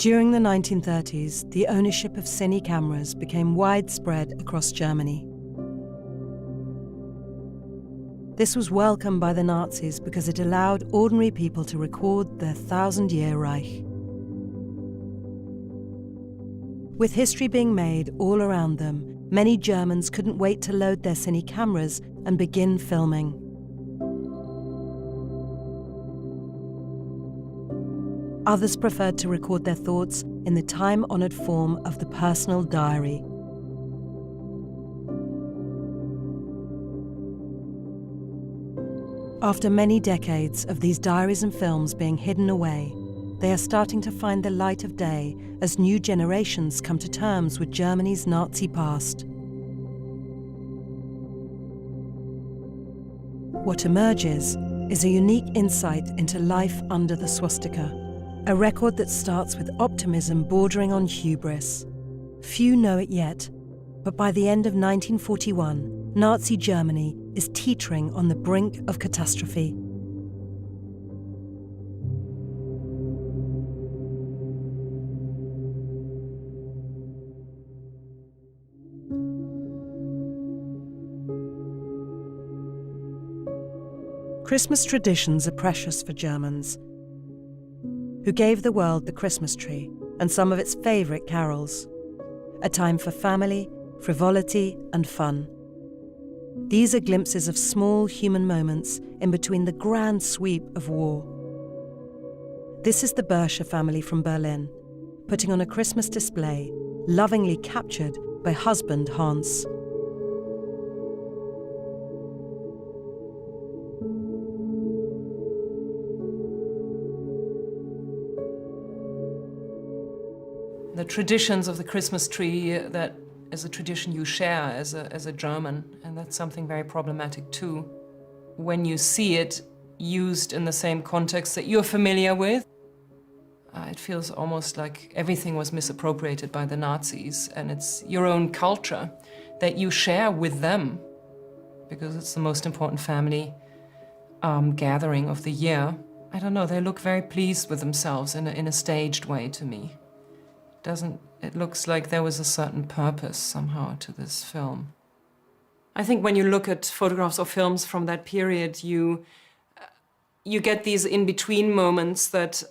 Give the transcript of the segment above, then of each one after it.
During the 1930s, the ownership of cine cameras became widespread across Germany. This was welcomed by the Nazis because it allowed ordinary people to record their 1,000-year Reich. With history being made all around them, many Germans couldn't wait to load their cine cameras and begin filming. Others preferred to record their thoughts in the time-honored form of the personal diary. After many decades of these diaries and films being hidden away, they are starting to find the light of day as new generations come to terms with Germany's Nazi past. What emerges is a unique insight into life under the swastika, a record that starts with optimism bordering on hubris. Few know it yet, but by the end of 1941, Nazi Germany is teetering on the brink of catastrophe. Christmas traditions are precious for Germans, who gave the world the Christmas tree and some of its favourite carols, a time for family, frivolity and fun. These are glimpses of small human moments in between the grand sweep of war. This is the Berscher family from Berlin, putting on a Christmas display, lovingly captured by husband Hans. The traditions of the Christmas tree, that is a tradition you share as a German, and that's something very problematic too. When you see it used in the same context that you're familiar with, it feels almost like everything was misappropriated by the Nazis, and it's your own culture that you share with them, because it's the most important family gathering of the year. I don't know, they look very pleased with themselves in a staged way to me. It looks like there was a certain purpose somehow to this film. I think when you look at photographs or films from that period, you get these in-between moments that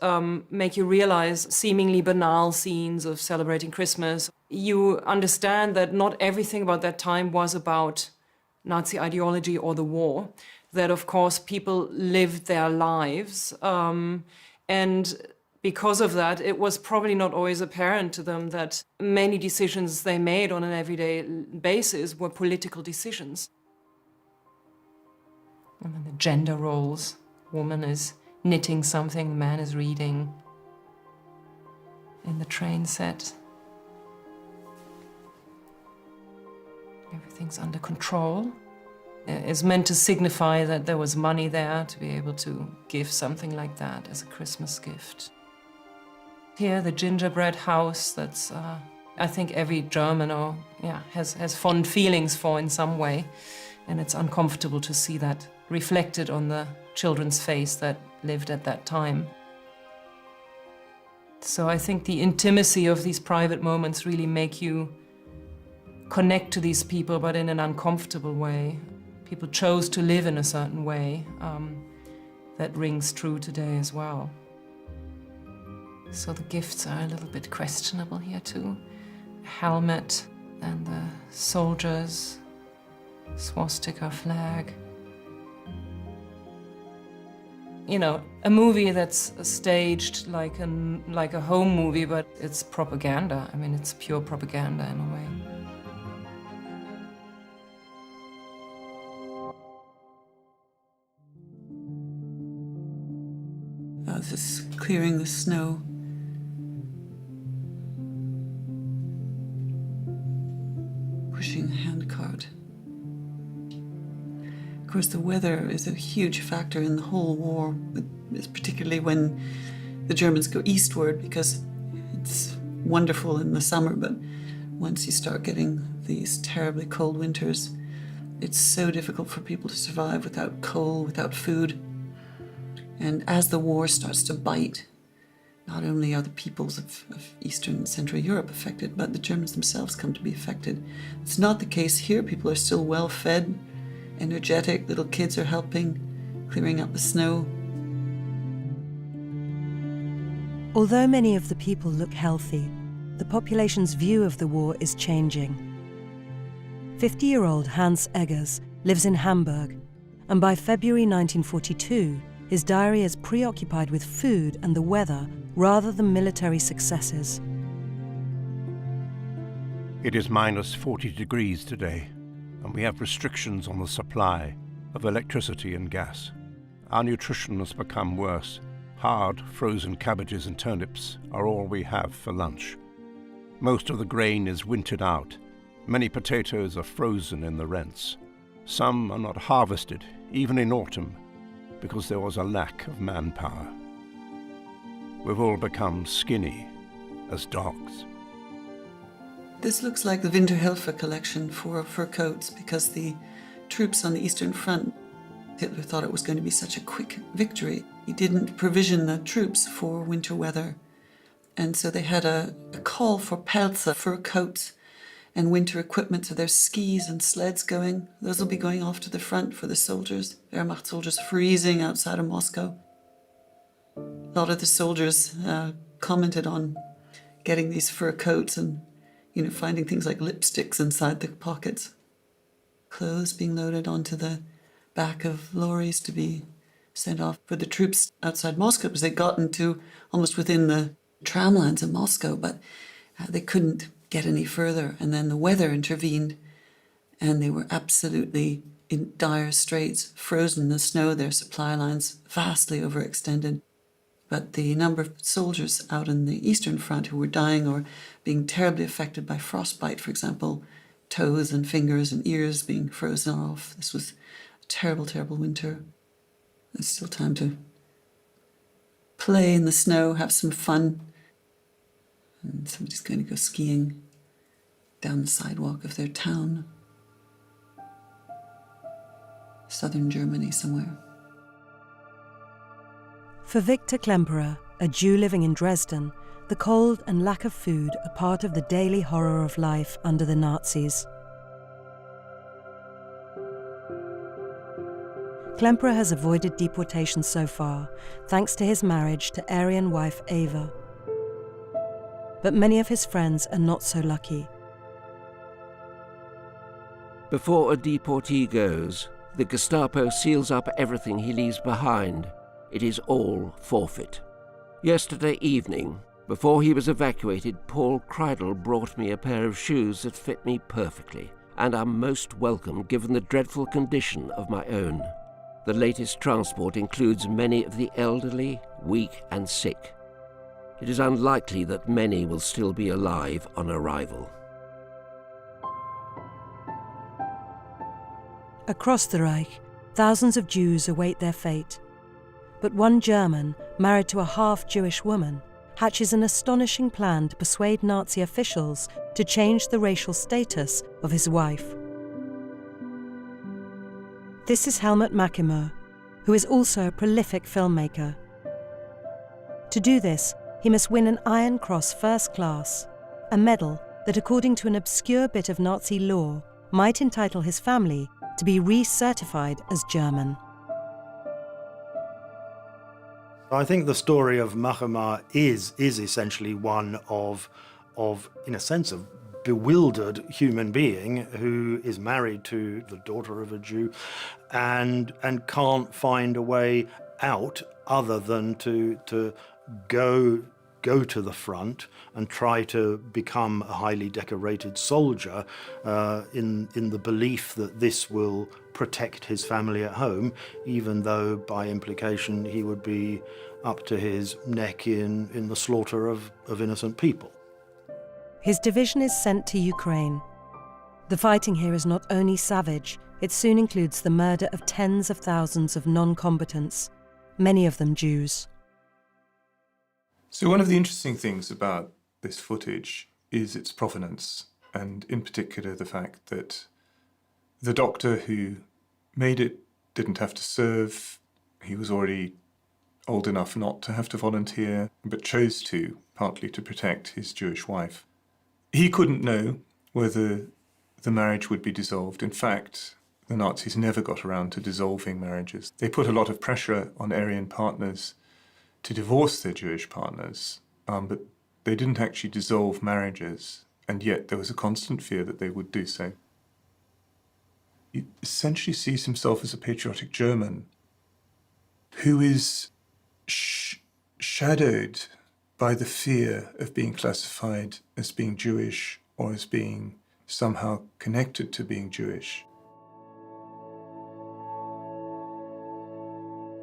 make you realize seemingly banal scenes of celebrating Christmas. You understand that not everything about that time was about Nazi ideology or the war, that of course people lived their lives, and because of that, it was probably not always apparent to them that many decisions they made on an everyday basis were political decisions. And then the gender roles. Woman is knitting something, the man is reading. In the train set. Everything's under control. It's meant to signify that there was money there to be able to give something like that as a Christmas gift. Here, the gingerbread house, that's, I think every German has fond feelings for in some way. And it's uncomfortable to see that reflected on the children's face that lived at that time. So I think the intimacy of these private moments really make you connect to these people, but in an uncomfortable way. People chose to live in a certain way that rings true today as well. So the gifts are a little bit questionable here too. A helmet and the soldiers, swastika flag. You know, a movie that's staged like a home movie, but it's propaganda. I mean, it's pure propaganda in a way. This clearing the snow. Pushing the handcart. Of course, the weather is a huge factor in the whole war, particularly when the Germans go eastward, because it's wonderful in the summer, but once you start getting these terribly cold winters, it's so difficult for people to survive without coal, without food. And as the war starts to bite, not only are the peoples of Eastern and Central Europe affected, but the Germans themselves come to be affected. It's not the case here. People are still well fed, energetic, little kids are helping, clearing up the snow. Although many of the people look healthy, the population's view of the war is changing. 50-year-old Hans Eggers lives in Hamburg, and by February 1942, his diary is preoccupied with food and the weather rather than military successes. It is minus 40 degrees today, and we have restrictions on the supply of electricity and gas. Our nutrition has become worse. Hard, frozen cabbages and turnips are all we have for lunch. Most of the grain is wintered out. Many potatoes are frozen in the rents. Some are not harvested, even in autumn, because there was a lack of manpower. We've all become skinny as dogs. This looks like the Winterhilfe collection for fur coats, because the troops on the Eastern Front, Hitler thought it was going to be such a quick victory. He didn't provision the troops for winter weather. And so they had a call for Pelze, fur coats, and winter equipment. So there's skis and sleds going. Those will be going off to the front for the soldiers. Wehrmacht soldiers freezing outside of Moscow. A lot of the soldiers commented on getting these fur coats and, finding things like lipsticks inside the pockets. Clothes being loaded onto the back of lorries to be sent off for the troops outside Moscow, because they'd gotten to almost within the tram lines of Moscow, but they couldn't get any further. And then the weather intervened, and they were absolutely in dire straits, frozen in the snow, their supply lines vastly overextended. But the number of soldiers out in the Eastern Front who were dying or being terribly affected by frostbite, for example, toes and fingers and ears being frozen off. This was a terrible, terrible winter. There's still time to play in the snow, have some fun. And somebody's going to go skiing down the sidewalk of their town. Southern Germany somewhere. For Victor Klemperer, a Jew living in Dresden, the cold and lack of food are part of the daily horror of life under the Nazis. Klemperer has avoided deportation so far, thanks to his marriage to Aryan wife Eva. But many of his friends are not so lucky. Before a deportee goes, the Gestapo seals up everything he leaves behind. It is all forfeit. Yesterday evening, before he was evacuated, Paul Kreidel brought me a pair of shoes that fit me perfectly, and are most welcome given the dreadful condition of my own. The latest transport includes many of the elderly, weak and sick. It is unlikely that many will still be alive on arrival. Across the Reich, thousands of Jews await their fate. But one German, married to a half-Jewish woman, hatches an astonishing plan to persuade Nazi officials to change the racial status of his wife. This is Helmut Mackimur, who is also a prolific filmmaker. To do this, he must win an Iron Cross First Class, a medal that, according to an obscure bit of Nazi law, might entitle his family to be recertified as German. I think the story of Mackimur is essentially one of, in a sense, a bewildered human being who is married to the daughter of a Jew and can't find a way out other than to go to the front and try to become a highly decorated soldier in the belief that this will protect his family at home, even though by implication he would be up to his neck in the slaughter of innocent people. His division is sent to Ukraine. The fighting here is not only savage, it soon includes the murder of tens of thousands of non-combatants, many of them Jews. So one of the interesting things about this footage is its provenance, and in particular the fact that the doctor who made it didn't have to serve. He was already old enough not to have to volunteer, but chose to, partly to protect his Jewish wife. He couldn't know whether the marriage would be dissolved. In fact, the Nazis never got around to dissolving marriages. They put a lot of pressure on Aryan partners to divorce their Jewish partners, but they didn't actually dissolve marriages, and yet there was a constant fear that they would do so. He essentially sees himself as a patriotic German who is shadowed by the fear of being classified as being Jewish or as being somehow connected to being Jewish.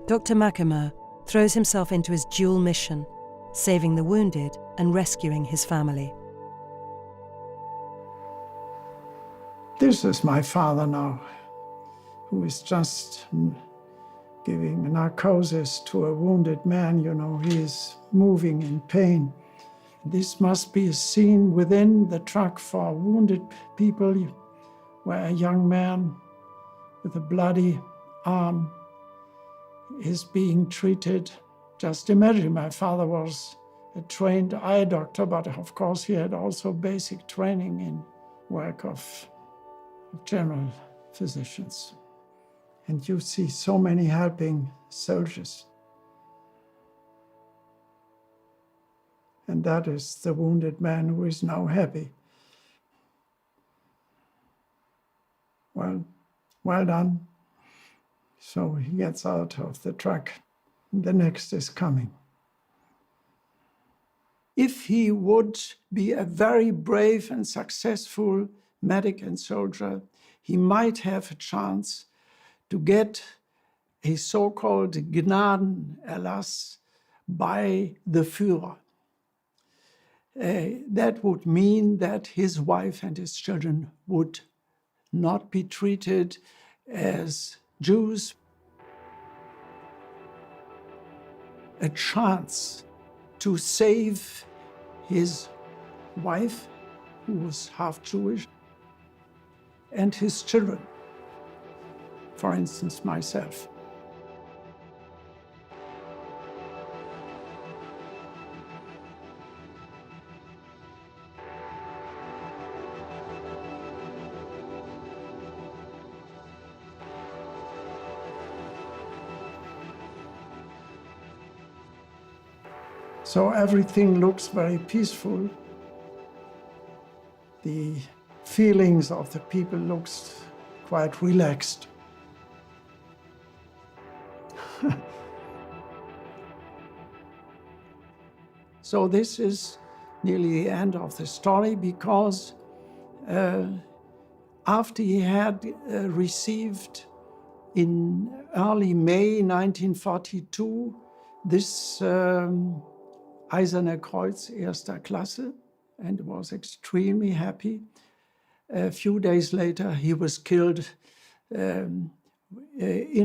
Dr. Machemer throws himself into his dual mission, saving the wounded and rescuing his family. This is my father now, who is just giving narcosis to a wounded man. You know, he is moving in pain. This must be a scene within the truck for wounded people, where a young man with a bloody arm is being treated. Just imagine, my father was a trained eye doctor, but of course he had also basic training in work of general physicians. And you see so many helping soldiers. And that is the wounded man who is now happy. Well done. So he gets out of the truck. The next is coming. If he would be a very brave and successful medic and soldier, he might have a chance to get a so-called Gnadenerlass by the Führer. That would mean that his wife and his children would not be treated as Jews. A chance to save his wife, who was half Jewish, and his children, for instance, myself. So everything looks very peaceful. The feelings of the people looks quite relaxed. So this is nearly the end of the story, because after he had received in early May 1942 this Eiserne Kreuz Erster Klasse, and was extremely happy. A few days later, he was killed in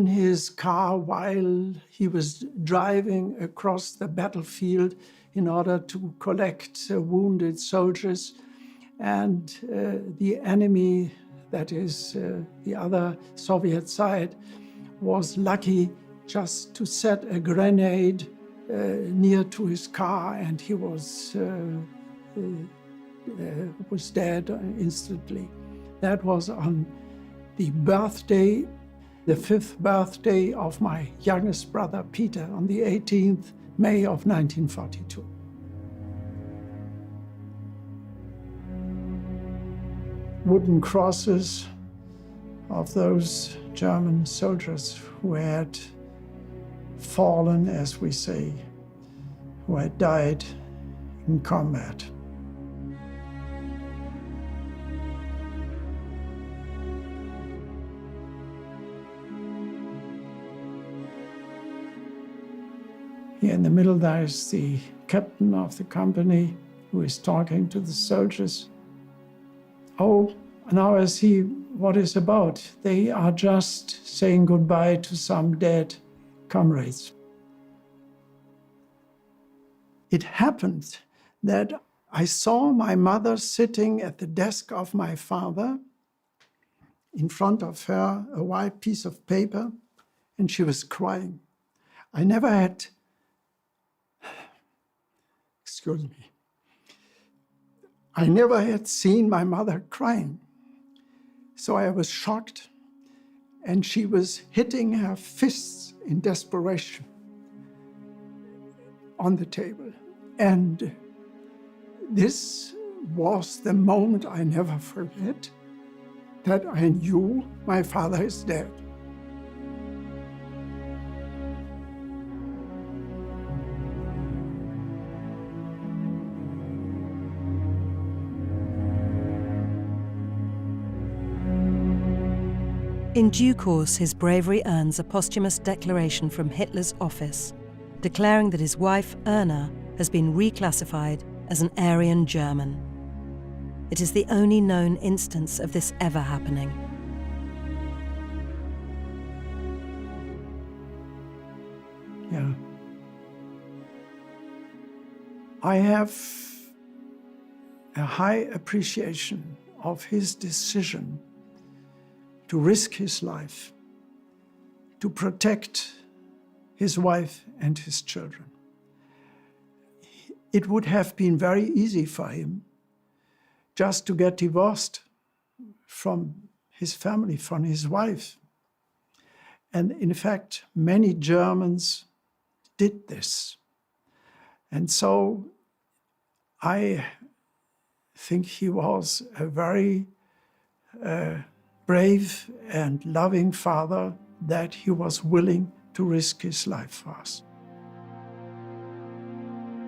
his car while he was driving across the battlefield in order to collect wounded soldiers. And the enemy, that is the other Soviet side, was lucky just to set a grenade near to his car, and he was dead instantly. That was on the birthday, the 5th birthday of my youngest brother Peter, on the 18th May of 1942. Wooden crosses of those German soldiers who had fallen, as we say, who had died in combat. Here in the middle, there is the captain of the company who is talking to the soldiers. Oh, now I see what it's about. They are just saying goodbye to some dead comrades. It happened that I saw my mother sitting at the desk of my father, in front of her a white piece of paper, and she was crying. I never had excuse me. I never had seen my mother crying, so I was shocked, and she was hitting her fists in desperation on the table. And this was the moment I never forget, that I knew my father is dead. In due course, his bravery earns a posthumous declaration from Hitler's office, declaring that his wife, Erna, has been reclassified as an Aryan German. It is the only known instance of this ever happening. Yeah. I have a high appreciation of his decision to risk his life, to protect his wife and his children. It would have been very easy for him just to get divorced from his family, from his wife. And in fact, many Germans did this. And so I think he was a very brave and loving father, that he was willing to risk his life for us.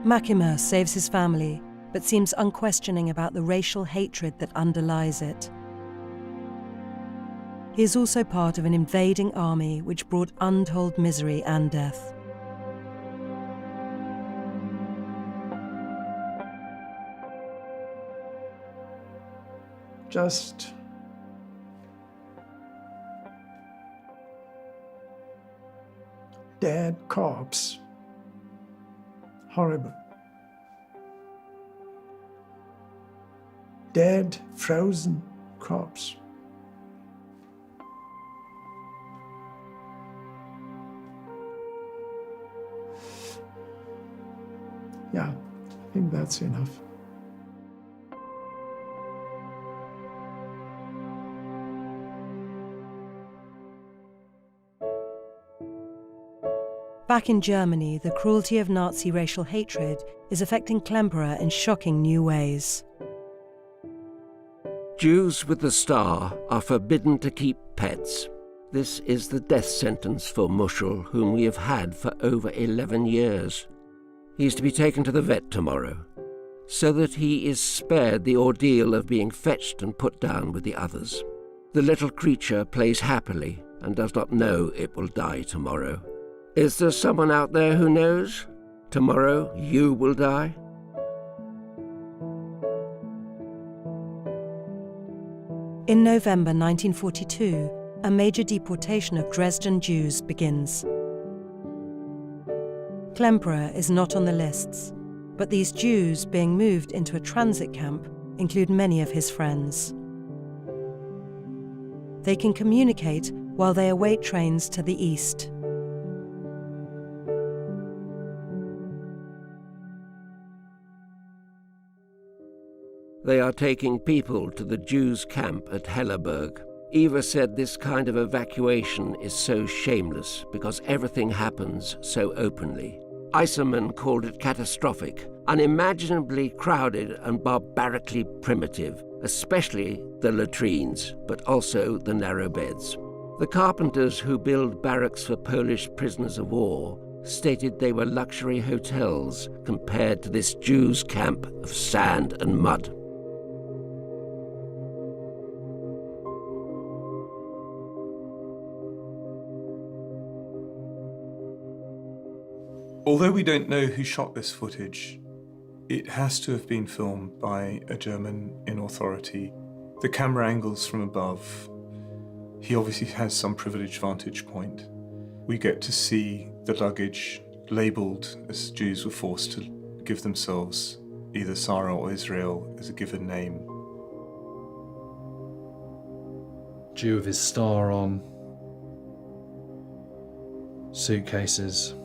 Machimer saves his family, but seems unquestioning about the racial hatred that underlies it. He is also part of an invading army which brought untold misery and death. Just dead corpse. Horrible. Dead, frozen corpse. Yeah, I think that's enough. Back in Germany, the cruelty of Nazi racial hatred is affecting Klemperer in shocking new ways. Jews with the star are forbidden to keep pets. This is the death sentence for Muschel, whom we have had for over 11 years. He is to be taken to the vet tomorrow, so that he is spared the ordeal of being fetched and put down with the others. The little creature plays happily and does not know it will die tomorrow. Is there someone out there who knows? Tomorrow you will die? In November 1942, a major deportation of Dresden Jews begins. Klemperer is not on the lists, but these Jews being moved into a transit camp include many of his friends. They can communicate while they await trains to the east. They are taking people to the Jews' camp at Helleberg. Eva said this kind of evacuation is so shameless because everything happens so openly. Eiserman called it catastrophic, unimaginably crowded and barbarically primitive, especially the latrines, but also the narrow beds. The carpenters who build barracks for Polish prisoners of war stated they were luxury hotels compared to this Jews' camp of sand and mud. Although we don't know who shot this footage, it has to have been filmed by a German in authority. The camera angles from above, he obviously has some privileged vantage point. We get to see the luggage labelled as Jews were forced to give themselves either Sarah or Israel as a given name. Jew with his star on, suitcases.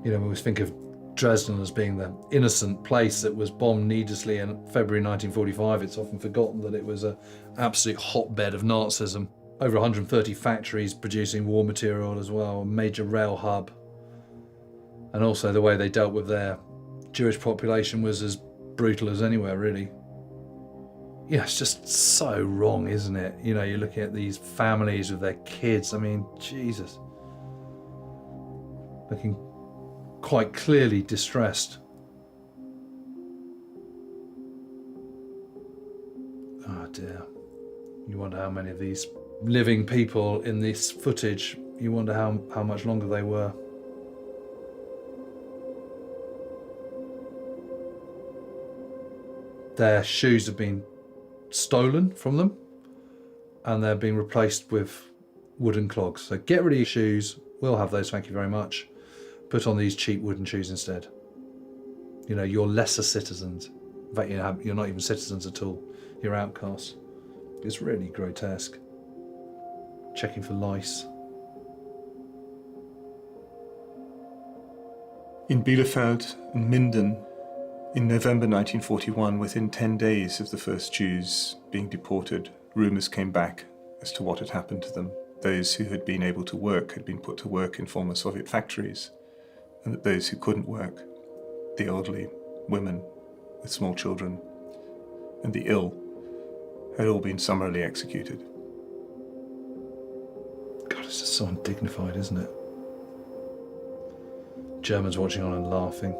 We always think of Dresden as being the innocent place that was bombed needlessly in February 1945. It's often forgotten that it was an absolute hotbed of Nazism. Over 130 factories producing war material as well, a major rail hub. And also the way they dealt with their Jewish population was as brutal as anywhere, really. Yeah, it's just so wrong, isn't it? You're looking at these families with their kids. I mean, Jesus. Looking quite clearly distressed. Oh dear. You wonder how many of these living people in this footage, you wonder how much longer they were. Their shoes have been stolen from them and they're being replaced with wooden clogs. So get rid of your shoes, we'll have those, thank you very much. Put on these cheap wooden shoes instead. You're lesser citizens. In fact, you're not even citizens at all. You're outcasts. It's really grotesque. Checking for lice. In Bielefeld and Minden, in November 1941, within 10 days of the first Jews being deported, rumours came back as to what had happened to them. Those who had been able to work had been put to work in former Soviet factories, and that those who couldn't work, the elderly, women with small children, and the ill, had all been summarily executed. God, it's just so undignified, isn't it? Germans watching on and laughing.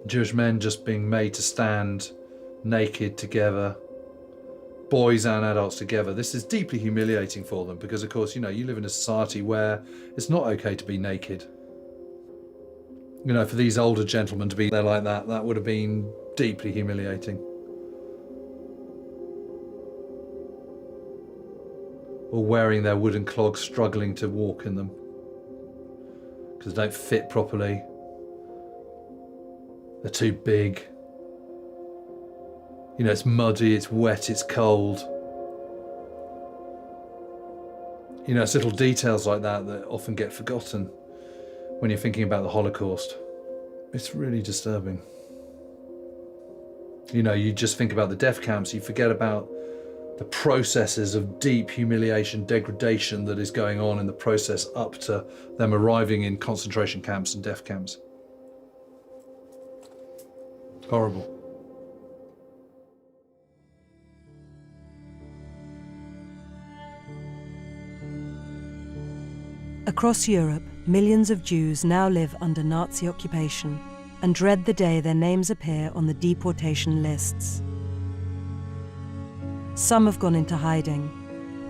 Jewish men just being made to stand naked together, boys and adults together. This is deeply humiliating for them because, of course, you live in a society where it's not okay to be naked. For these older gentlemen to be there like that would have been deeply humiliating. Or wearing their wooden clogs, struggling to walk in them because they don't fit properly. They're too big. It's muddy, it's wet, it's cold. It's little details like that that often get forgotten when you're thinking about the Holocaust. It's really disturbing. You just think about the death camps, you forget about the processes of deep humiliation, degradation that is going on in the process up to them arriving in concentration camps and death camps. Horrible. Across Europe, millions of Jews now live under Nazi occupation and dread the day their names appear on the deportation lists. Some have gone into hiding,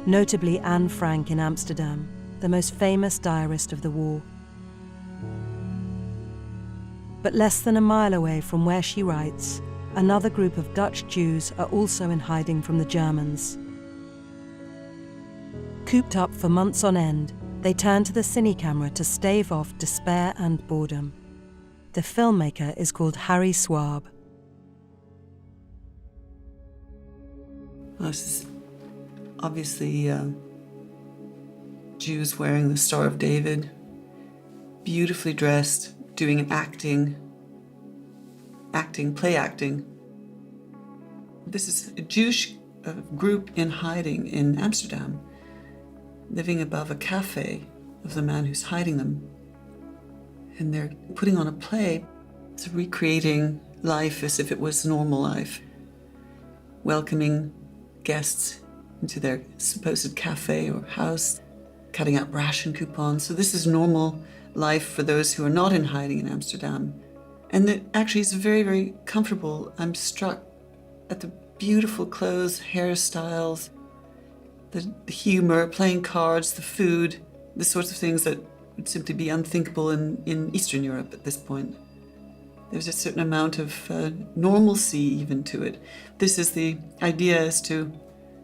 notably Anne Frank in Amsterdam, the most famous diarist of the war. But less than a mile away from where she writes, another group of Dutch Jews are also in hiding from the Germans. Cooped up for months on end, they turn to the cine camera to stave off despair and boredom. The filmmaker is called Harry Swab. Well, this is obviously Jews wearing the Star of David, beautifully dressed, doing play acting. This is a Jewish group in hiding in Amsterdam, living above a cafe of the man who's hiding them. And they're putting on a play. It's recreating life as if it was normal life, welcoming guests into their supposed cafe or house, cutting out ration coupons. So this is normal life for those who are not in hiding in Amsterdam. And it actually is very, very comfortable. I'm struck at the beautiful clothes, hairstyles, the humor, playing cards, the food, the sorts of things that would simply be unthinkable in Eastern Europe at this point. There's a certain amount of normalcy even to it. This is the idea, is to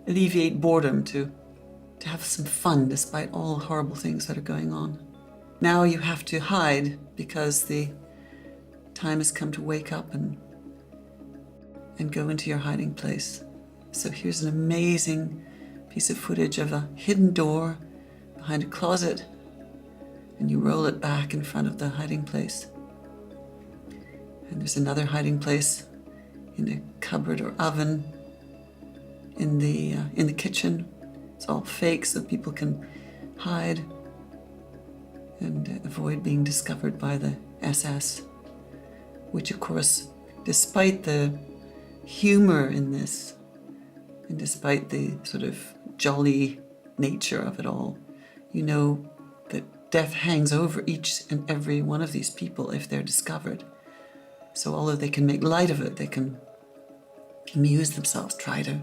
alleviate boredom, to have some fun despite all the horrible things that are going on. Now you have to hide because the time has come to wake up and go into your hiding place. So here's an amazing piece of footage of a hidden door behind a closet and you roll it back in front of the hiding place. And there's another hiding place in a cupboard or oven in the kitchen. It's all fake so people can hide and avoid being discovered by the SS, which of course, despite the humor in this, and despite the sort of jolly nature of it all, you know that death hangs over each and every one of these people if they're discovered. So although they can make light of it, they can amuse themselves, try to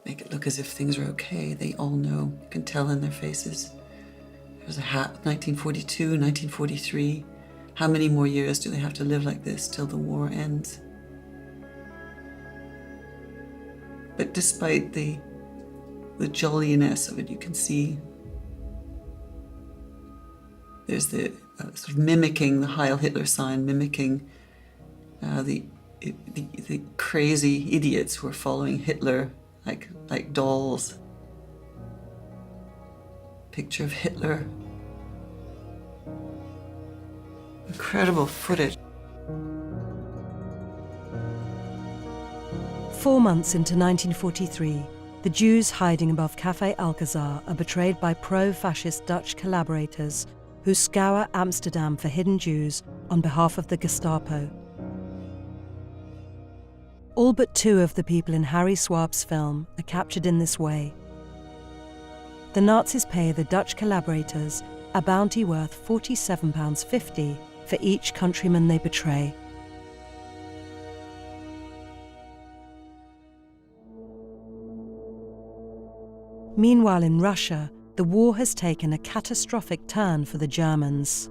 make it look as if things are okay, they all know, you can tell in their faces. There's a hat, 1942, 1943. How many more years do they have to live like this till the war ends? But despite the jolliness of it, you can see there's the sort of mimicking the Heil Hitler sign, mimicking the crazy idiots who are following Hitler like dolls. Picture of Hitler. Incredible footage. 4 months into 1943, the Jews hiding above Café Alcazar are betrayed by pro-fascist Dutch collaborators who scour Amsterdam for hidden Jews on behalf of the Gestapo. All but 2 of the people in Harry Swaab's film are captured in this way. The Nazis pay the Dutch collaborators a bounty worth £47.50 for each countryman they betray. Meanwhile, in Russia, the war has taken a catastrophic turn for the Germans.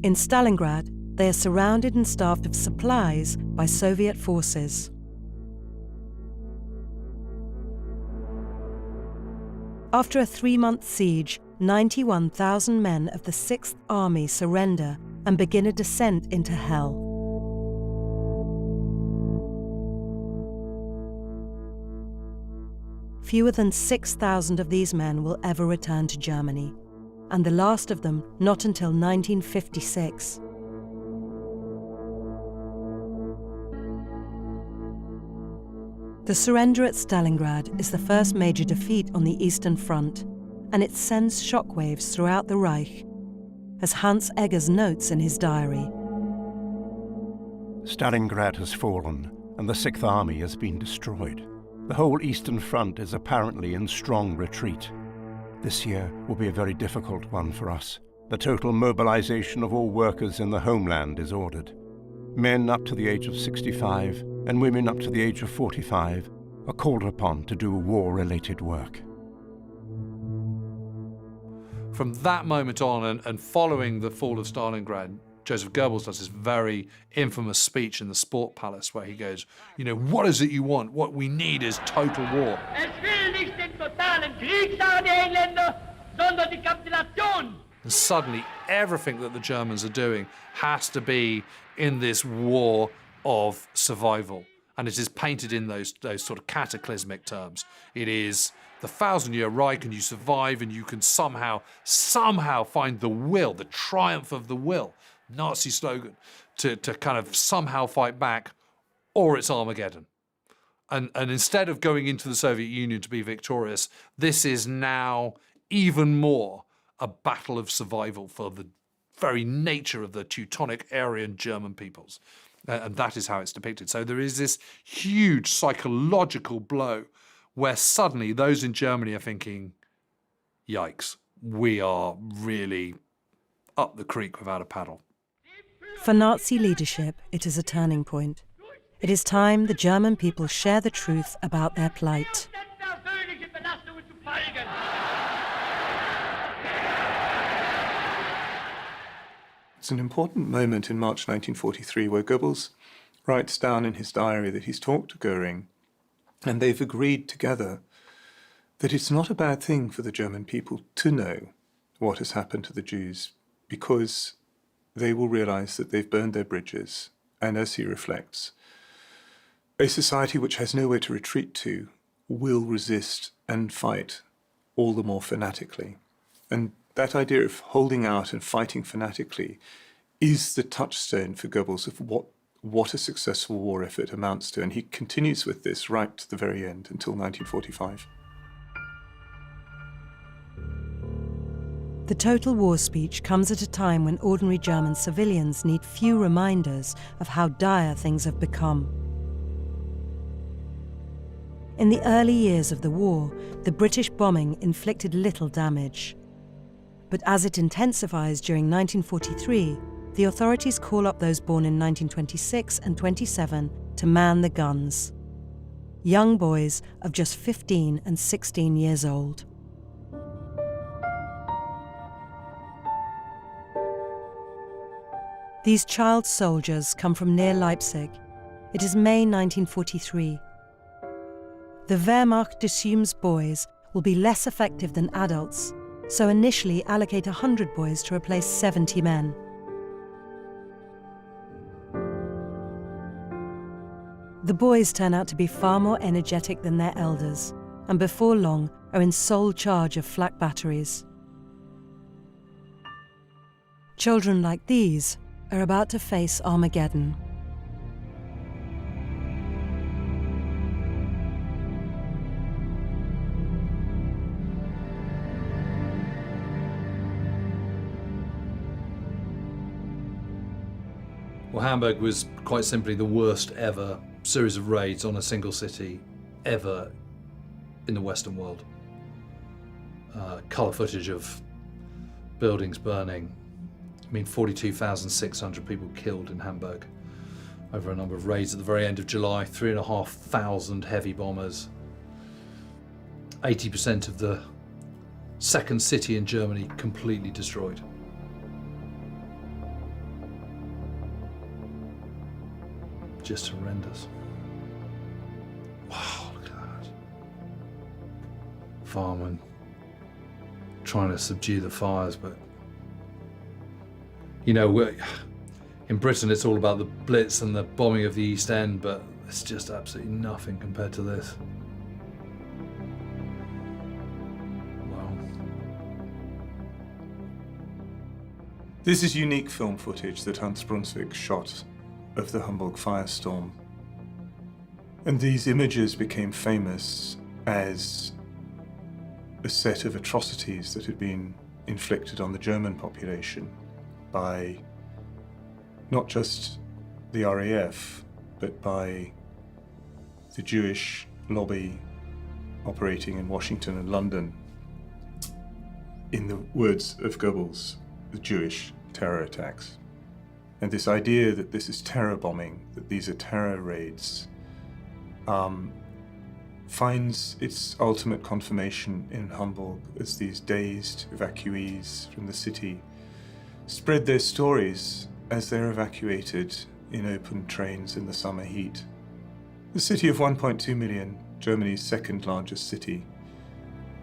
In Stalingrad, they are surrounded and starved of supplies by Soviet forces. After a 3-month siege, 91,000 men of the 6th Army surrender and begin a descent into hell. Fewer than 6,000 of these men will ever return to Germany, and the last of them not until 1956. The surrender at Stalingrad is the first major defeat on the Eastern Front, and it sends shockwaves throughout the Reich, as Hans Eggers notes in his diary. Stalingrad has fallen, and the Sixth Army has been destroyed. The whole Eastern Front is apparently in strong retreat. This year will be a very difficult one for us. The total mobilization of all workers in the homeland is ordered. Men up to the age of 65 and women up to the age of 45 are called upon to do war-related work. From that moment on, and following the fall of Stalingrad, Joseph Goebbels does this very infamous speech in the Sport Palace where he goes, you know, what is it you want? What we need is total war. And suddenly everything that the Germans are doing has to be in this war of survival. And it is painted in those sort of cataclysmic terms. It is the 1,000-year Reich, and you survive, and you can somehow find the will, the triumph of the will, Nazi slogan, to kind of somehow fight back, or it's Armageddon. And instead of going into the Soviet Union to be victorious, this is now even more a battle of survival for the very nature of the Teutonic Aryan German peoples. And that is how it's depicted. So there is this huge psychological blow where suddenly those in Germany are thinking, yikes, we are really up the creek without a paddle. For Nazi leadership, it is a turning point. It is time the German people share the truth about their plight. It's an important moment in March 1943 where Goebbels writes down in his diary that he's talked to Goering and they've agreed together that it's not a bad thing for the German people to know what has happened to the Jews because they will realize that they've burned their bridges, and as he reflects, a society which has nowhere to retreat to will resist and fight all the more fanatically. And that idea of holding out and fighting fanatically is the touchstone for Goebbels of what a successful war effort amounts to. And he continues with this right to the very end until 1945. The Total War speech comes at a time when ordinary German civilians need few reminders of how dire things have become. In the early years of the war, the British bombing inflicted little damage. But as it intensifies during 1943, the authorities call up those born in 1926 and 27 to man the guns. Young boys of just 15 and 16 years old. These child soldiers come from near Leipzig. It is May 1943. The Wehrmacht assumes boys will be less effective than adults, so initially allocate 100 boys to replace 70 men. The boys turn out to be far more energetic than their elders, and before long are in sole charge of flak batteries. Children like these are about to face Armageddon. Well, Hamburg was quite simply the worst ever series of raids on a single city ever in the Western world. Colour footage of buildings burning. 42,600 people killed in Hamburg over a number of raids at the very end of July, 3,500 heavy bombers. 80% of the second city in Germany completely destroyed. Just horrendous. Wow, look at that. Firemen trying to subdue the fires, but in Britain it's all about the Blitz and the bombing of the East End, but it's just absolutely nothing compared to this. Wow. This is unique film footage that Hans Brunswick shot of the Hamburg firestorm. And these images became famous as a set of atrocities that had been inflicted on the German population by not just the RAF, but by the Jewish lobby operating in Washington and London. In the words of Goebbels, the Jewish terror attacks. And this idea that this is terror bombing, that these are terror raids, finds its ultimate confirmation in Hamburg as these dazed evacuees from the city spread their stories as they're evacuated in open trains in the summer heat. The city of 1.2 million, Germany's second largest city,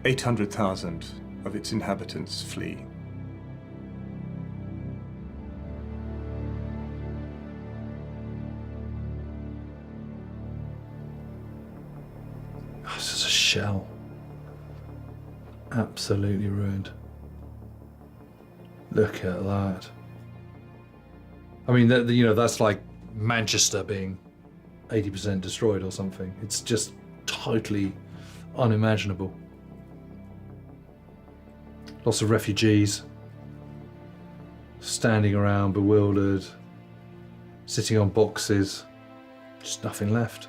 800,000 of its inhabitants flee. This is a shell. Absolutely ruined. Look at that. That's like Manchester being 80% destroyed or something. It's just totally unimaginable. Lots of refugees standing around bewildered, sitting on boxes, just nothing left.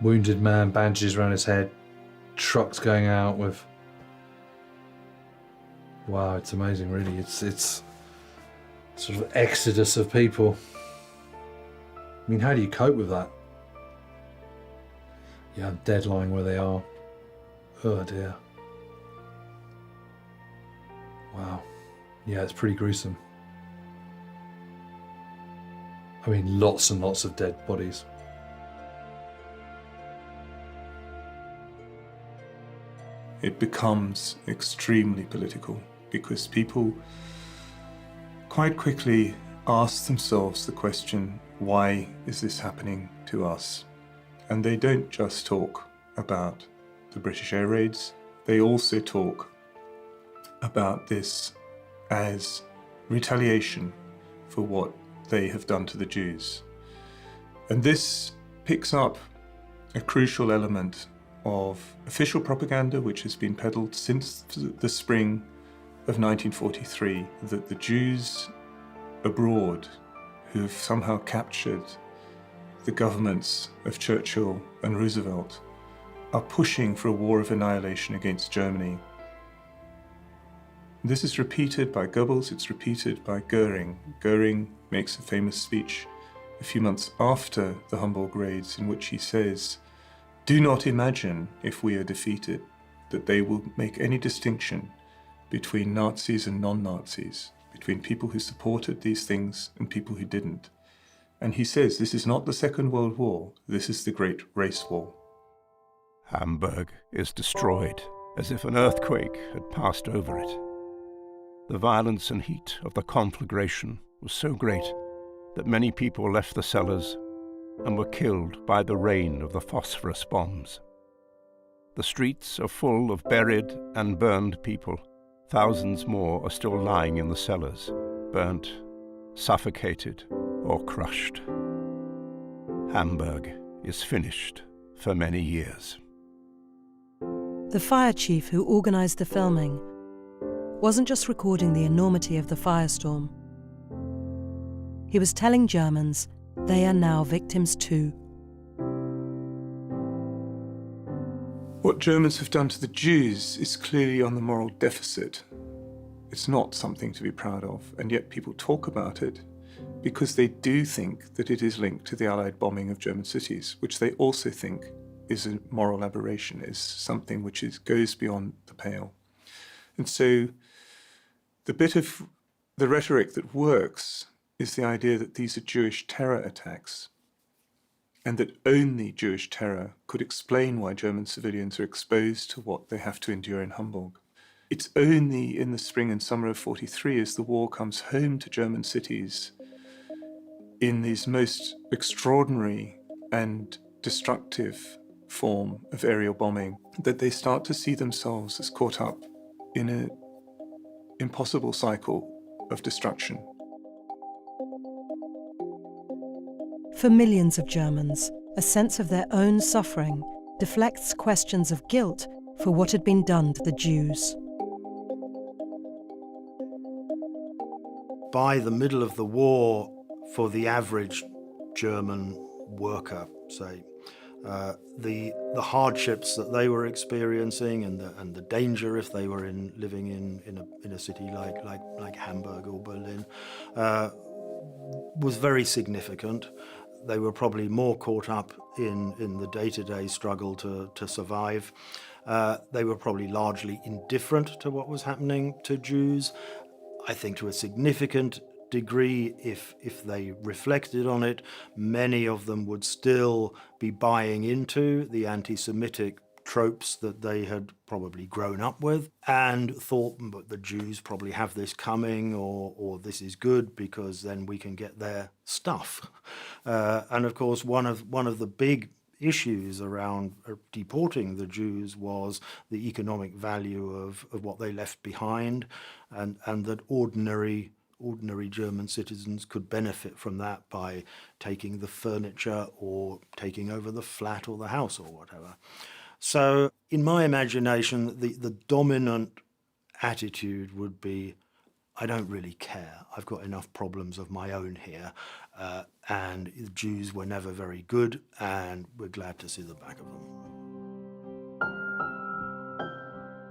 Wounded man, bandages around his head, trucks going out with... Wow, it's amazing, really. It's sort of exodus of people. How do you cope with that? Yeah, dead lying where they are. Oh dear. Wow. Yeah, it's pretty gruesome. Lots and lots of dead bodies. It becomes extremely political because people quite quickly ask themselves the question, why is this happening to us? And they don't just talk about the British air raids. They also talk about this as retaliation for what they have done to the Jews. And this picks up a crucial element of official propaganda which has been peddled since the spring of 1943, that the Jews abroad who've somehow captured the governments of Churchill and Roosevelt are pushing for a war of annihilation against Germany. This is repeated by Goebbels, it's repeated by Goering. Goering makes a famous speech a few months after the Hamburg raids in which he says, "Do not imagine, if we are defeated, that they will make any distinction between Nazis and non-Nazis, between people who supported these things and people who didn't." And he says, this is not the Second World War, this is the Great Race War. Hamburg is destroyed as if an earthquake had passed over it. The violence and heat of the conflagration was so great that many people left the cellars and were killed by the rain of the phosphorus bombs. The streets are full of buried and burned people. Thousands more are still lying in the cellars, burnt, suffocated, or crushed. Hamburg is finished for many years. The fire chief who organised the filming wasn't just recording the enormity of the firestorm. He was telling Germans they are now victims too. What Germans have done to the Jews is clearly on the moral deficit. It's not something to be proud of, and yet people talk about it because they do think that it is linked to the Allied bombing of German cities, which they also think is a moral aberration, is something which goes beyond the pale. And so the bit of the rhetoric that works is the idea that these are Jewish terror attacks, and that only Jewish terror could explain why German civilians are exposed to what they have to endure in Hamburg. It's only in the spring and summer of 43, as the war comes home to German cities in these most extraordinary and destructive form of aerial bombing, that they start to see themselves as caught up in an impossible cycle of destruction. For millions of Germans, a sense of their own suffering deflects questions of guilt for what had been done to the Jews. By the middle of the war, for the average German worker, say, the hardships that they were experiencing and the danger if they were living in a city like Hamburg or Berlin was very significant. They were probably more caught up in the day-to-day struggle to survive. They were probably largely indifferent to what was happening to Jews. I think to a significant degree, if they reflected on it, many of them would still be buying into the anti-Semitic tropes that they had probably grown up with and thought, but the Jews probably have this coming, or this is good because then we can get their stuff. And of course, one of the big issues around deporting the Jews was the economic value of what they left behind, and that ordinary German citizens could benefit from that by taking the furniture or taking over the flat or the house or whatever. So in my imagination, the dominant attitude would be, I don't really care. I've got enough problems of my own here. And the Jews were never very good, and we're glad to see the back of them.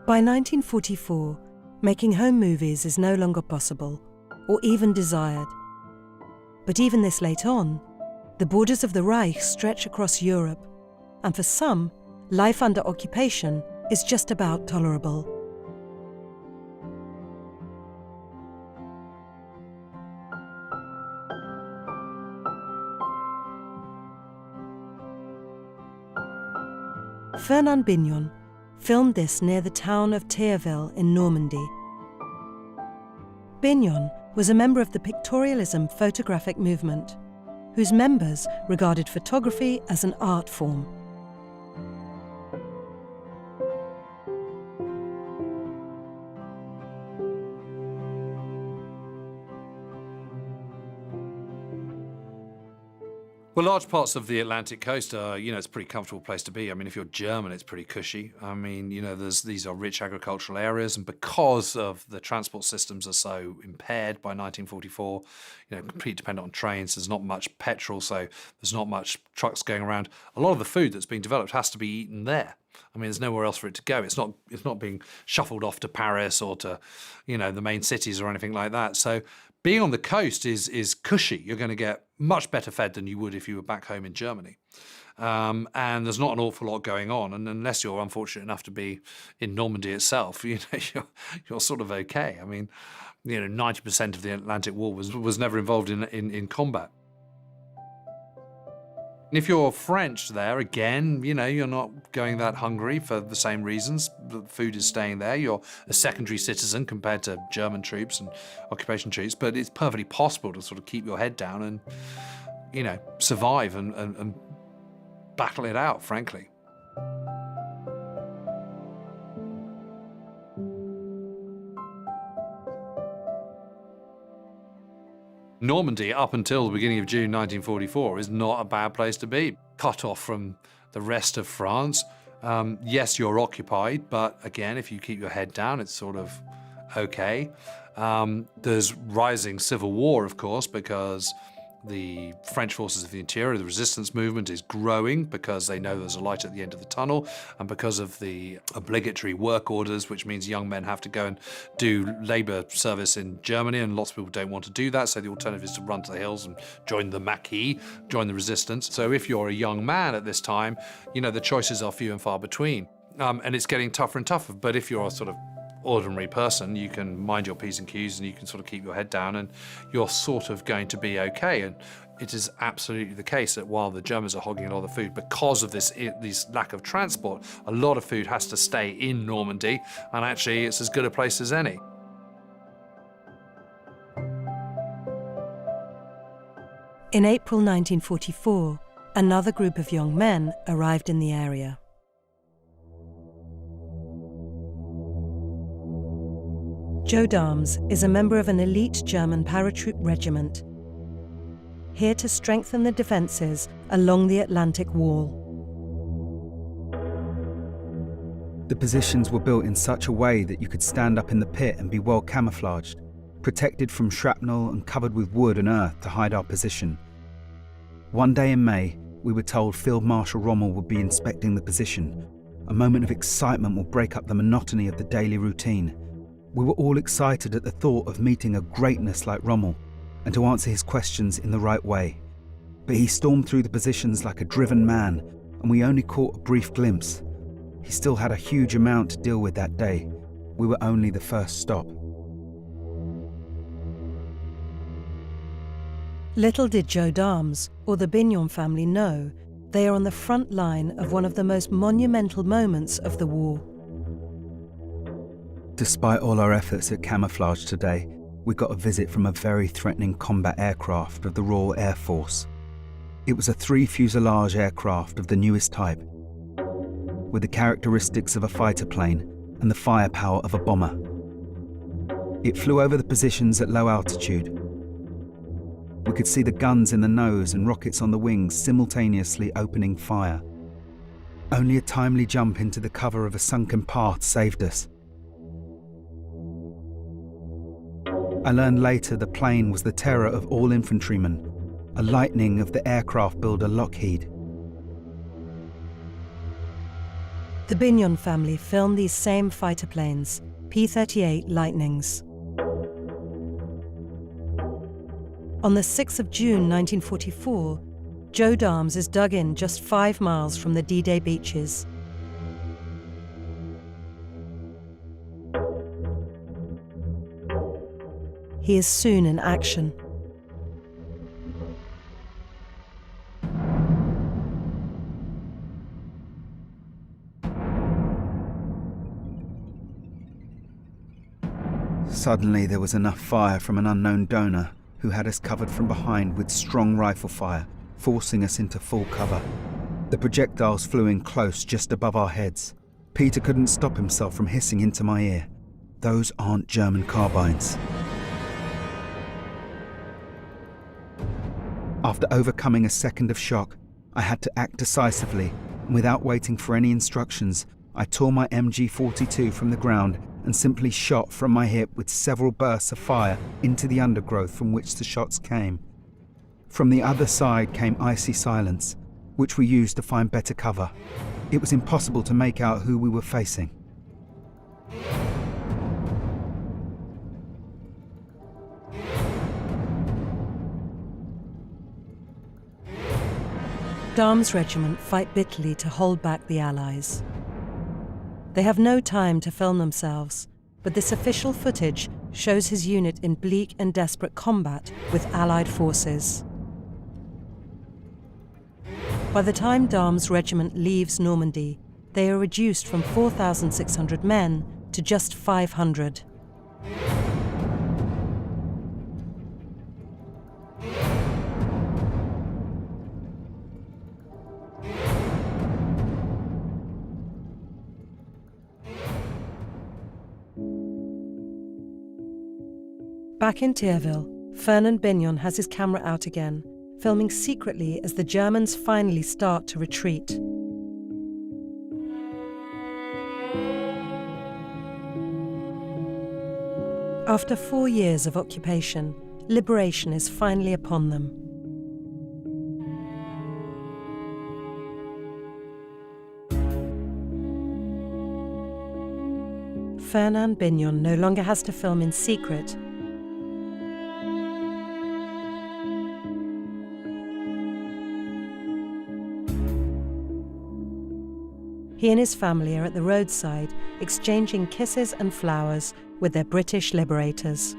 By 1944, making home movies is no longer possible, or even desired. But even this late on, the borders of the Reich stretch across Europe, and for some, life under occupation is just about tolerable. Fernand Bignon filmed this near the town of Thierville in Normandy. Bignon was a member of the pictorialism photographic movement, whose members regarded photography as an art form. Well, large parts of the Atlantic coast are, it's a pretty comfortable place to be. I mean, if you're German, it's pretty cushy. I mean, these are rich agricultural areas, and because of the transport systems are so impaired by 1944, completely dependent on trains, there's not much petrol, so there's not much trucks going around. A lot of the food that's being developed has to be eaten there. I mean, there's nowhere else for it to go. It's not being shuffled off to Paris or to, the main cities or anything like that. So being on the coast is cushy. You're going to get much better fed than you would if you were back home in Germany. And there's not an awful lot going on. And unless you're unfortunate enough to be in Normandy itself, you're sort of okay. I mean, 90% of the Atlantic War was never involved in combat. And if you're French there, again, you're not going that hungry for the same reasons. The food is staying there. You're a secondary citizen compared to German troops and occupation troops, but it's perfectly possible to sort of keep your head down and, survive and battle it out, frankly. Normandy, up until the beginning of June 1944, is not a bad place to be. Cut off from the rest of France. Yes, you're occupied, but again, if you keep your head down, it's sort of okay. There's rising civil war, of course, because the French forces of the interior, the resistance movement, is growing because they know there's a light at the end of the tunnel, and because of the obligatory work orders, which means young men have to go and do labour service in Germany, and lots of people don't want to do that, so the alternative is to run to the hills and join the Maquis, join the resistance. So if you're a young man at this time, the choices are few and far between. And it's getting tougher and tougher, but if you're a sort of ordinary person, you can mind your P's and Q's and you can sort of keep your head down and you're sort of going to be okay. And it is absolutely the case that while the Germans are hogging a lot of food, because of this lack of transport, a lot of food has to stay in Normandy, and actually it's as good a place as any. In April 1944, another group of young men arrived in the area. Joe Dahms is a member of an elite German paratroop regiment, here to strengthen the defences along the Atlantic Wall. The positions were built in such a way that you could stand up in the pit and be well camouflaged, protected from shrapnel and covered with wood and earth to hide our position. One day in May, we were told Field Marshal Rommel would be inspecting the position. A moment of excitement will break up the monotony of the daily routine. We were all excited at the thought of meeting a greatness like Rommel and to answer his questions in the right way. But he stormed through the positions like a driven man, and we only caught a brief glimpse. He still had a huge amount to deal with that day. We were only the first stop. Little did Joe Dahms or the Bignon family know they are on the front line of one of the most monumental moments of the war. Despite all our efforts at camouflage today, we got a visit from a very threatening combat aircraft of the Royal Air Force. It was a 3-fuselage aircraft of the newest type, with the characteristics of a fighter plane and the firepower of a bomber. It flew over the positions at low altitude. We could see the guns in the nose and rockets on the wings simultaneously opening fire. Only a timely jump into the cover of a sunken path saved us. I learned later the plane was the terror of all infantrymen, a Lightning of the aircraft builder Lockheed. The Bignon family filmed these same fighter planes, P-38 Lightnings. On the 6th of June 1944, Joe Dahms is dug in just 5 miles from the D-Day beaches. He is soon in action. Suddenly there was enough fire from an unknown donor who had us covered from behind with strong rifle fire, forcing us into full cover. The projectiles flew in close just above our heads. Peter couldn't stop himself from hissing into my ear, "Those aren't German carbines." Our After overcoming a second of shock, I had to act decisively, and without waiting for any instructions, I tore my MG42 from the ground and simply shot from my hip with several bursts of fire into the undergrowth from which the shots came. From the other side came icy silence, which we used to find better cover. It was impossible to make out who we were facing. Darm's regiment fight bitterly to hold back the Allies. They have no time to film themselves, but this official footage shows his unit in bleak and desperate combat with Allied forces. By the time Darm's regiment leaves Normandy, they are reduced from 4,600 men to just 500. Back in Thierville, Fernand Bignon has his camera out again, filming secretly as the Germans finally start to retreat. After 4 years of occupation, liberation is finally upon them. Fernand Bignon no longer has to film in secret. He and his family are at the roadside, exchanging kisses and flowers with their British liberators.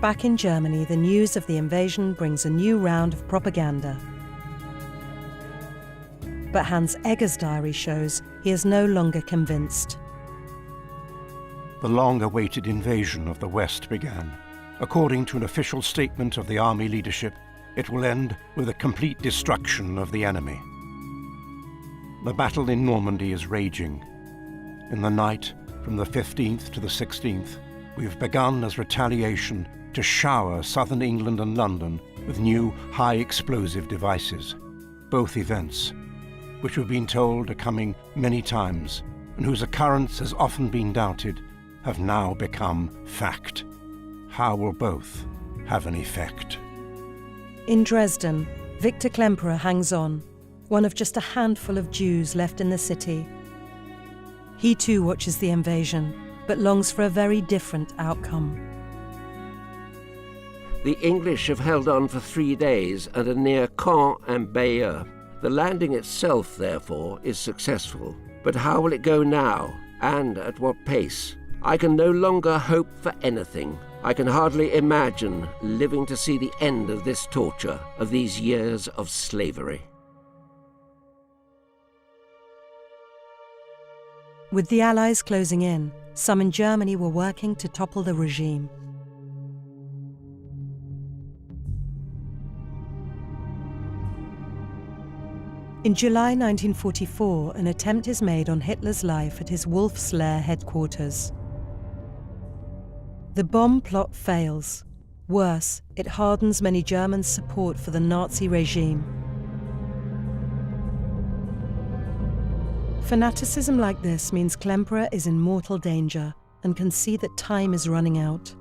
Back in Germany, the news of the invasion brings a new round of propaganda. But Hans Egger's diary shows he is no longer convinced. The long-awaited invasion of the West began. According to an official statement of the army leadership, it will end with a complete destruction of the enemy. The battle in Normandy is raging. In the night, from the 15th to the 16th, we've begun as retaliation to shower southern England and London with new high-explosive devices. Both events, which we've been told are coming many times and whose occurrence has often been doubted, have now become fact. How will both have an effect? In Dresden, Victor Klemperer hangs on, one of just a handful of Jews left in the city. He too watches the invasion, but longs for a very different outcome. The English have held on for 3 days and are near Caen and Bayeux. The landing itself, therefore, is successful. But how will it go now, and at what pace? I can no longer hope for anything. I can hardly imagine living to see the end of this torture, of these years of slavery. With the Allies closing in, some in Germany were working to topple the regime. In July 1944, an attempt is made on Hitler's life at his Wolf's Lair headquarters. The bomb plot fails. Worse, it hardens many Germans' support for the Nazi regime. Fanaticism like this means Klemperer is in mortal danger and can see that time is running out.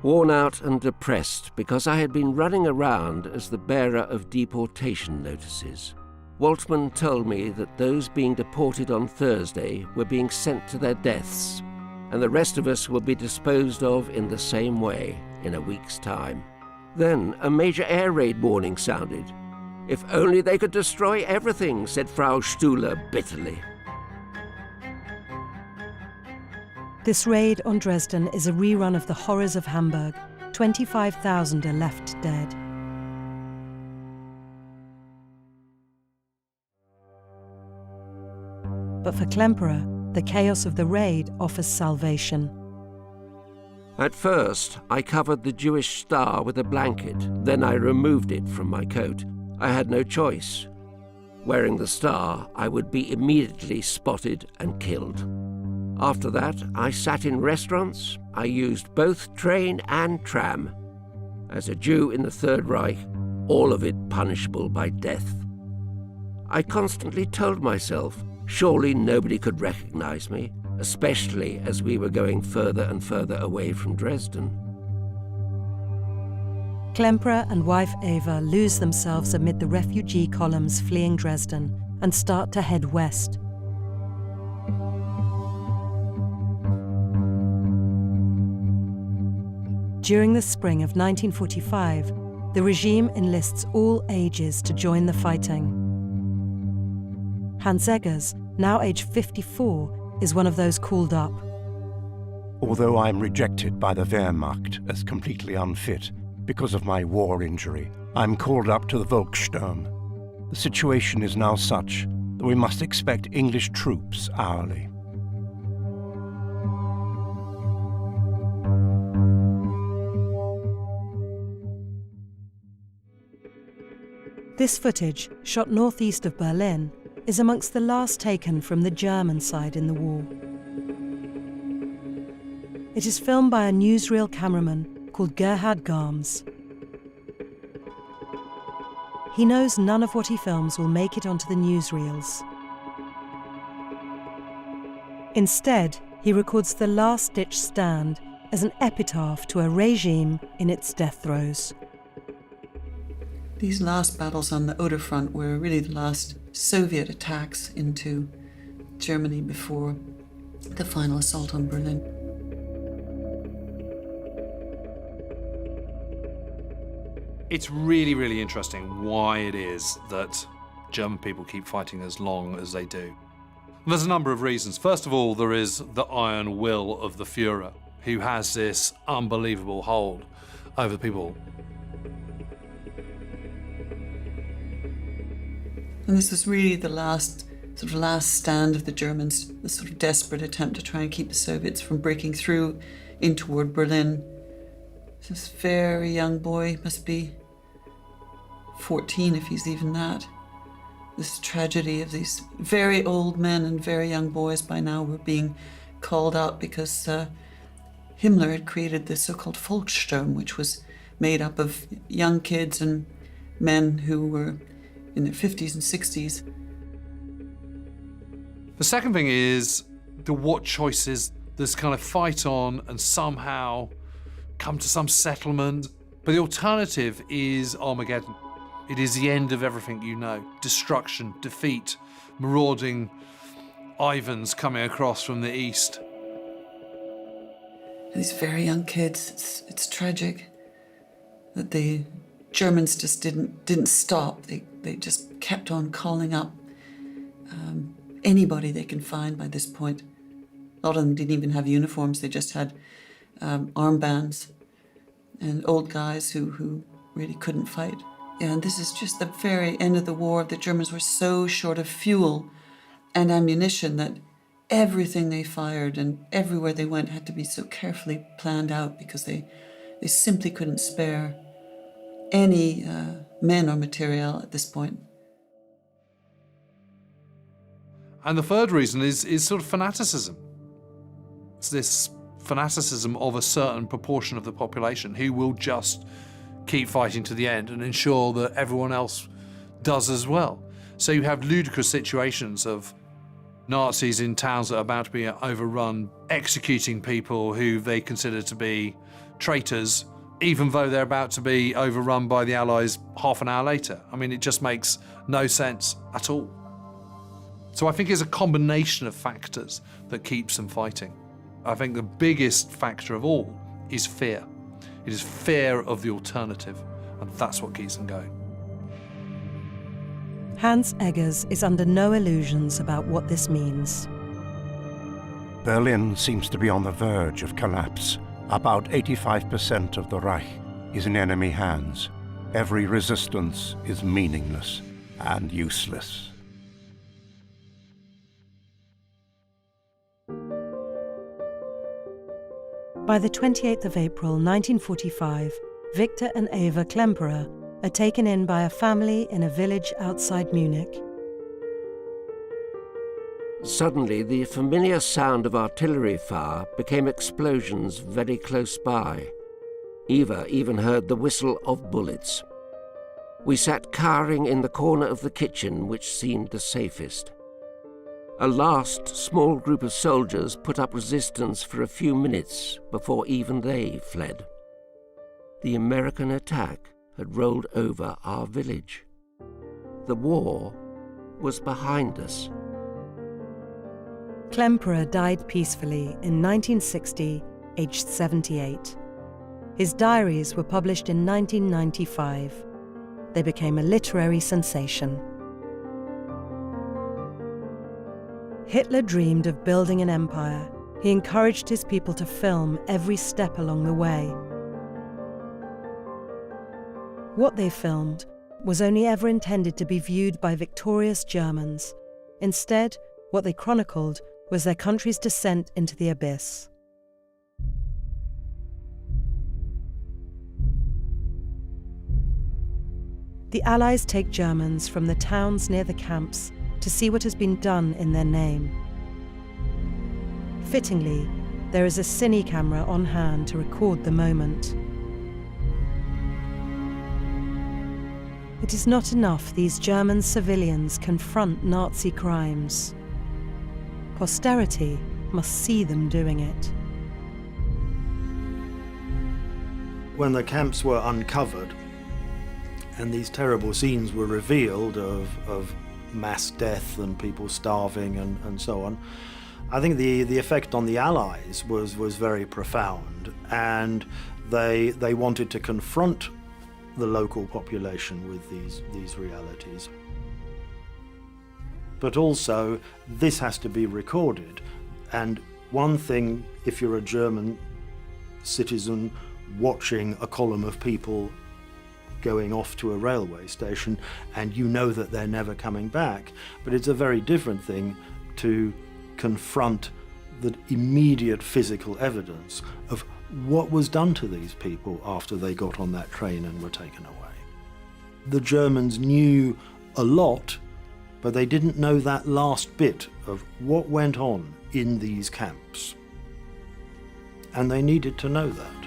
Worn out and depressed because I had been running around as the bearer of deportation notices. Waltman told me that those being deported on Thursday were being sent to their deaths, and the rest of us will be disposed of in the same way in a week's time. Then a major air raid warning sounded. If only they could destroy everything, said Frau Stuhler bitterly. This raid on Dresden is a rerun of the horrors of Hamburg. 25,000 are left dead. But for Klemperer, the chaos of the raid offers salvation. At first, I covered the Jewish star with a blanket, then I removed it from my coat. I had no choice. Wearing the star, I would be immediately spotted and killed. After that, I sat in restaurants. I used both train and tram. As a Jew in the Third Reich, all of it punishable by death. I constantly told myself, surely nobody could recognize me, especially as we were going further and further away from Dresden. Klemperer and wife Eva lose themselves amid the refugee columns fleeing Dresden and start to head west. During the spring of 1945, the regime enlists all ages to join the fighting. Hans Eggers, now aged 54, is one of those called up. Although I am rejected by the Wehrmacht as completely unfit because of my war injury, I'm called up to the Volkssturm. The situation is now such that we must expect English troops hourly. This footage, shot northeast of Berlin, is amongst the last taken from the German side in the war. It is filmed by a newsreel cameraman called Gerhard Garms. He knows none of what he films will make it onto the newsreels. Instead, he records the last-ditch stand as an epitaph to a regime in its death throes. These last battles on the Oder front were really the last Soviet attacks into Germany before the final assault on Berlin. It's really, really interesting why it is that German people keep fighting as long as they do. There's a number of reasons. First of all, there is the iron will of the Führer, who has this unbelievable hold over the people. And this was really the last stand of the Germans, the sort of desperate attempt to try and keep the Soviets from breaking through in toward Berlin. This very young boy, must be 14 if he's even that. This tragedy of these very old men and very young boys by now were being called out because Himmler had created the so-called Volkssturm, which was made up of young kids and men who were in their 50s and 60s. The second thing is what choices there's kind of fight on and somehow come to some settlement. But the alternative is Armageddon. It is the end of everything you know. Destruction, defeat, marauding Ivans coming across from the east. These very young kids, it's tragic that the Germans just didn't stop. They just kept on calling up anybody they can find by this point. A lot of them didn't even have uniforms. They just had armbands and old guys who really couldn't fight. And this is just the very end of the war. The Germans were so short of fuel and ammunition that everything they fired and everywhere they went had to be so carefully planned out because they simply couldn't spare any men or material at this point. And the third reason is sort of fanaticism. It's this fanaticism of a certain proportion of the population who will just keep fighting to the end and ensure that everyone else does as well. So you have ludicrous situations of Nazis in towns that are about to be overrun, executing people who they consider to be traitors, even though they're about to be overrun by the Allies half an hour later. I mean, it just makes no sense at all. So I think it's a combination of factors that keeps them fighting. I think the biggest factor of all is fear. It is fear of the alternative, and that's what keeps them going. Hans Eggers is under no illusions about what this means. Berlin seems to be on the verge of collapse. About 85% of the Reich is in enemy hands. Every resistance is meaningless and useless. By the 28th of April 1945, Victor and Eva Klemperer are taken in by a family in a village outside Munich. Suddenly, the familiar sound of artillery fire became explosions very close by. Eva even heard the whistle of bullets. We sat cowering in the corner of the kitchen, which seemed the safest. A last small group of soldiers put up resistance for a few minutes before even they fled. The American attack had rolled over our village. The war was behind us. Klemperer died peacefully in 1960, aged 78. His diaries were published in 1995. They became a literary sensation. Hitler dreamed of building an empire. He encouraged his people to film every step along the way. What they filmed was only ever intended to be viewed by victorious Germans. Instead, what they chronicled was their country's descent into the abyss. The Allies take Germans from the towns near the camps to see what has been done in their name. Fittingly, there is a cine camera on hand to record the moment. It is not enough these German civilians confront Nazi crimes. Posterity must see them doing it. When the camps were uncovered and these terrible scenes were revealed of mass death and people starving and so on, I think the effect on the Allies was very profound, and they wanted to confront the local population with these realities. But also, this has to be recorded. And one thing, if you're a German citizen watching a column of people going off to a railway station and you know that they're never coming back, but it's a very different thing to confront the immediate physical evidence of what was done to these people after they got on that train and were taken away. The Germans knew a lot, but they didn't know that last bit of what went on in these camps. And they needed to know that.